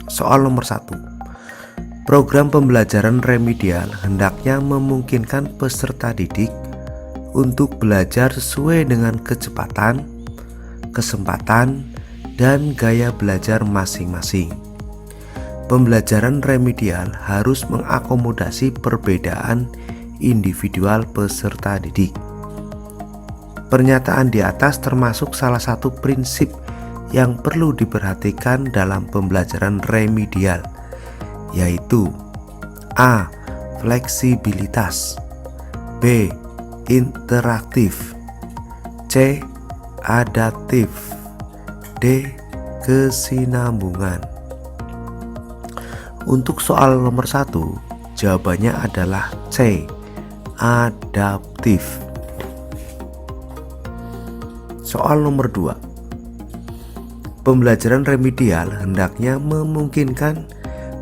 Soal nomor 1. Program pembelajaran remedial hendaknya memungkinkan peserta didik untuk belajar sesuai dengan kecepatan, kesempatan, dan gaya belajar masing-masing. Pembelajaran remedial harus mengakomodasi perbedaan individual peserta didik. Pernyataan di atas termasuk salah satu prinsip yang perlu diperhatikan dalam pembelajaran remedial, yaitu A. Fleksibilitas, B. Interaktif, C. Adaptif, D. Kesinambungan. Untuk soal nomor 1, jawabannya adalah C. Adaptif. Soal nomor 2. Pembelajaran remedial hendaknya memungkinkan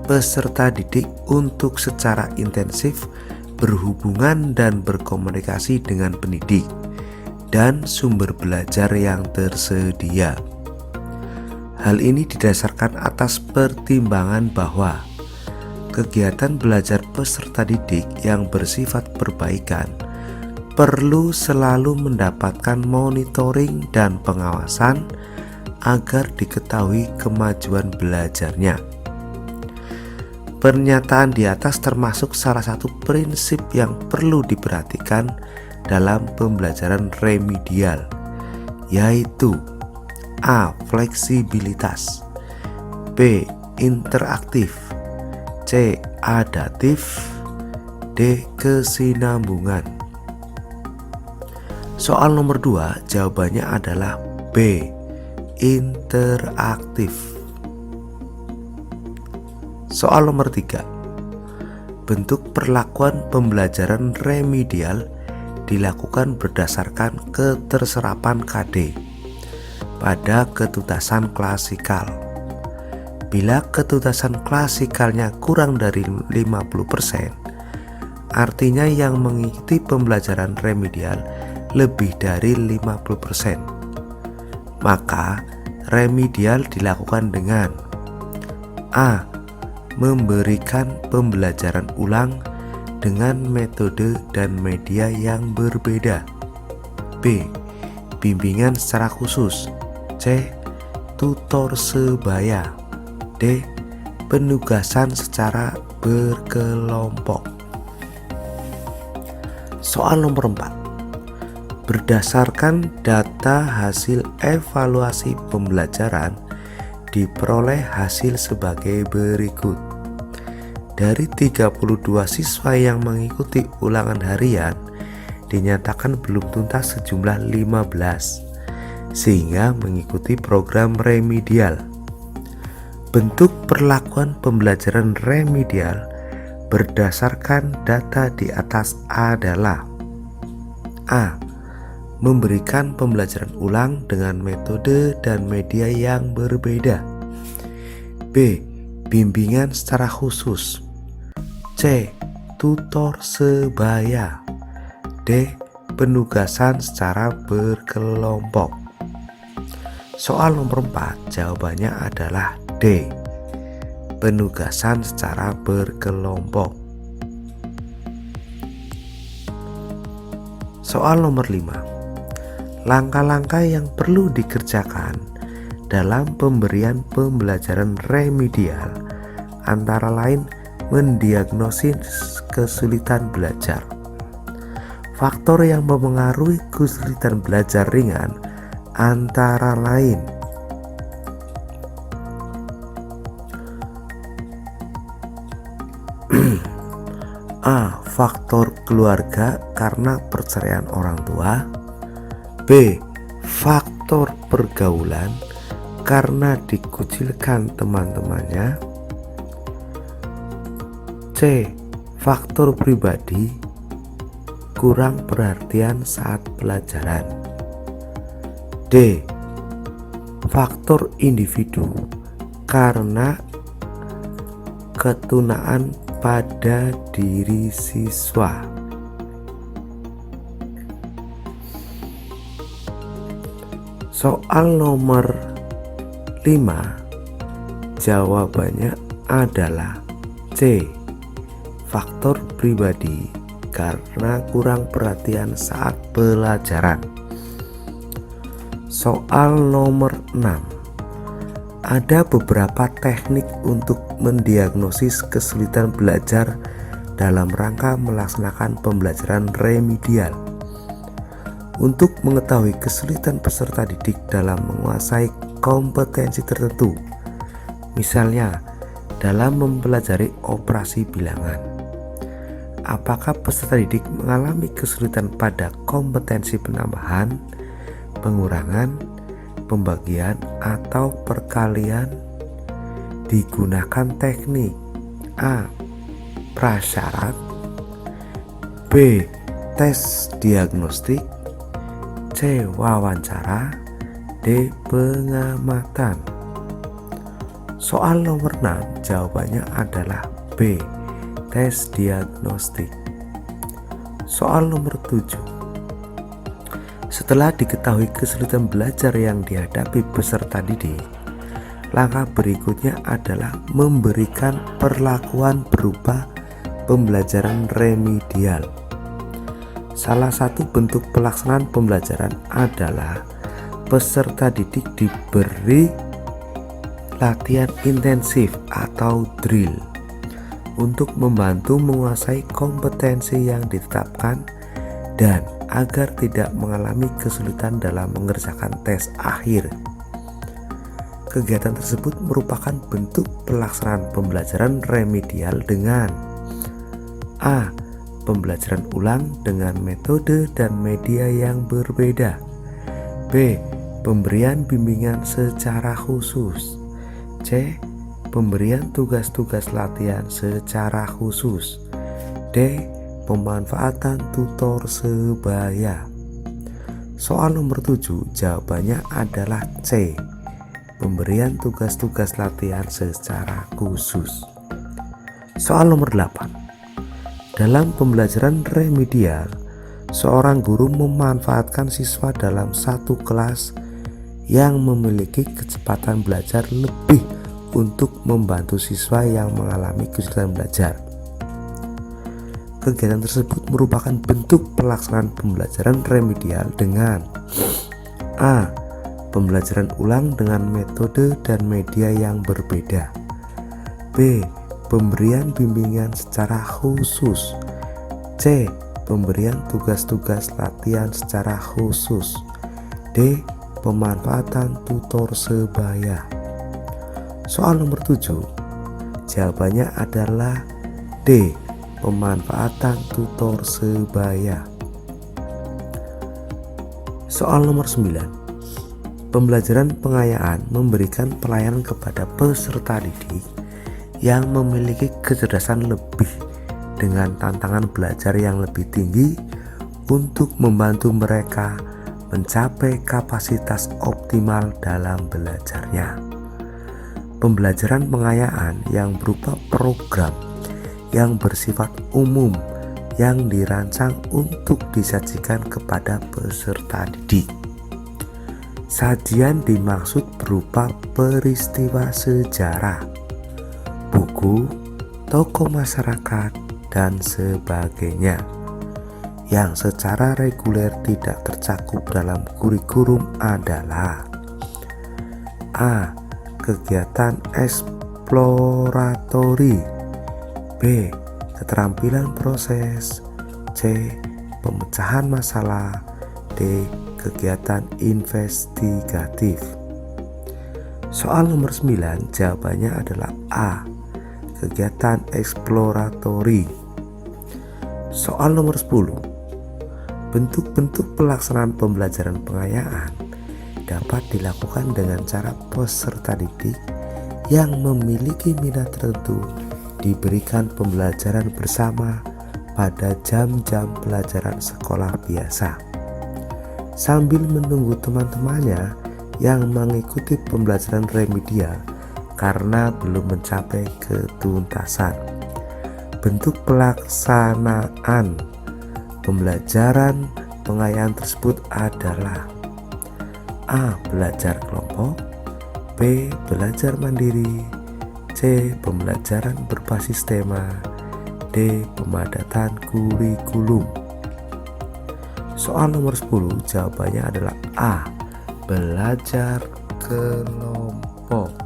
peserta didik untuk secara intensif berhubungan dan berkomunikasi dengan pendidik dan sumber belajar yang tersedia. Hal ini didasarkan atas pertimbangan bahwa kegiatan belajar peserta didik yang bersifat perbaikan perlu selalu mendapatkan monitoring dan pengawasan agar diketahui kemajuan belajarnya. Pernyataan di atas termasuk salah satu prinsip yang perlu diperhatikan dalam pembelajaran remedial, yaitu A. Fleksibilitas, B. Interaktif, C. Adaptif, D. Kesinambungan. Soal nomor 2, jawabannya adalah B. Interaktif. Soal nomor 3. Bentuk perlakuan pembelajaran remedial dilakukan berdasarkan keterserapan KD pada ketuntasan klasikal. Bila ketuntasan klasikalnya kurang dari 50%, artinya yang mengikuti pembelajaran remedial lebih dari 50%. Maka remedial dilakukan dengan A. Memberikan pembelajaran ulang dengan metode dan media yang berbeda, B. Bimbingan secara khusus, C. Tutor sebaya, D. Penugasan secara berkelompok. Soal nomor 4. Berdasarkan data hasil evaluasi pembelajaran, diperoleh hasil sebagai berikut. Dari 32 siswa yang mengikuti ulangan harian, dinyatakan belum tuntas sejumlah 15, sehingga mengikuti program remedial. Bentuk perlakuan pembelajaran remedial berdasarkan data di atas adalah A. Memberikan pembelajaran ulang dengan metode dan media yang berbeda, B. Bimbingan secara khusus, C. Tutor sebaya, D. Penugasan secara berkelompok. Soal nomor 4, jawabannya adalah D. Penugasan secara berkelompok. Soal nomor 5. Langkah-langkah yang perlu dikerjakan dalam pemberian pembelajaran remedial antara lain mendiagnosis kesulitan belajar. Faktor yang mempengaruhi kesulitan belajar ringan antara lain A. Faktor keluarga karena perceraian orang tua, B. Faktor pergaulan karena dikucilkan teman-temannya, C. Faktor pribadi kurang perhatian saat pelajaran, D. Faktor individu karena ketunaan pada diri siswa. Soal nomor 5, Jawabannya adalah C. Faktor pribadi karena kurang perhatian saat pelajaran. Soal nomor 6. Ada beberapa teknik untuk mendiagnosis kesulitan belajar dalam rangka melaksanakan pembelajaran remedial. Untuk mengetahui kesulitan peserta didik dalam menguasai kompetensi tertentu, misalnya dalam mempelajari operasi bilangan, apakah peserta didik mengalami kesulitan pada kompetensi penambahan, pengurangan, pembagian, atau perkalian? Digunakan teknik A. Prasyarat, B. Tes diagnostik, C. Wawancara, D. Pengamatan. Soal nomor 6, jawabannya adalah B. Tes diagnostik. Soal nomor 7. Setelah diketahui kesulitan belajar yang dihadapi peserta didik, langkah berikutnya adalah memberikan perlakuan berupa pembelajaran remedial. Salah satu bentuk pelaksanaan pembelajaran adalah peserta didik diberi latihan intensif atau drill untuk membantu menguasai kompetensi yang ditetapkan dan agar tidak mengalami kesulitan dalam mengerjakan tes akhir. Kegiatan tersebut merupakan bentuk pelaksanaan pembelajaran remedial dengan A. Pembelajaran ulang dengan metode dan media yang berbeda, B. Pemberian bimbingan secara khusus, C. Pemberian tugas-tugas latihan secara khusus, D. Pemanfaatan tutor sebaya. Soal nomor 7, jawabannya adalah C. Pemberian tugas-tugas latihan secara khusus. Soal nomor 8. Dalam pembelajaran remedial, seorang guru memanfaatkan siswa dalam satu kelas yang memiliki kecepatan belajar lebih untuk membantu siswa yang mengalami kesulitan belajar. Kegiatan tersebut merupakan bentuk pelaksanaan pembelajaran remedial dengan A. Pembelajaran ulang dengan metode dan media yang berbeda, B. Pemberian bimbingan secara khusus, C. Pemberian tugas-tugas latihan secara khusus, D. Pemanfaatan tutor sebaya. Soal nomor 7, jawabannya adalah D. Pemanfaatan tutor sebaya. Soal nomor 9. Pembelajaran pengayaan memberikan pelayanan kepada peserta didik yang memiliki kecerdasan lebih dengan tantangan belajar yang lebih tinggi untuk membantu mereka mencapai kapasitas optimal dalam belajarnya. Pembelajaran pengayaan yang berupa program yang bersifat umum yang dirancang untuk disajikan kepada peserta didik. Sajian dimaksud berupa peristiwa sejarah, buku, tokoh masyarakat, dan sebagainya yang secara reguler tidak tercakup dalam kurikulum adalah A. Kegiatan eksploratori, B. Keterampilan proses, C. Pemecahan masalah, D. Kegiatan investigatif. Soal nomor 9, jawabannya adalah A. Kegiatan eksploratori. Soal nomor 10. Bentuk-bentuk pelaksanaan pembelajaran pengayaan dapat dilakukan dengan cara peserta didik yang memiliki minat tertentu diberikan pembelajaran bersama pada jam-jam pelajaran sekolah biasa, sambil menunggu teman-temannya yang mengikuti pembelajaran remedial karena belum mencapai ketuntasan. Bentuk pelaksanaan pembelajaran pengayaan tersebut adalah A. Belajar kelompok, B. Belajar mandiri, C. Pembelajaran berbasis tema. D. Pemadatan kurikulum. Soal nomor 10 jawabannya adalah A. Belajar kelompok.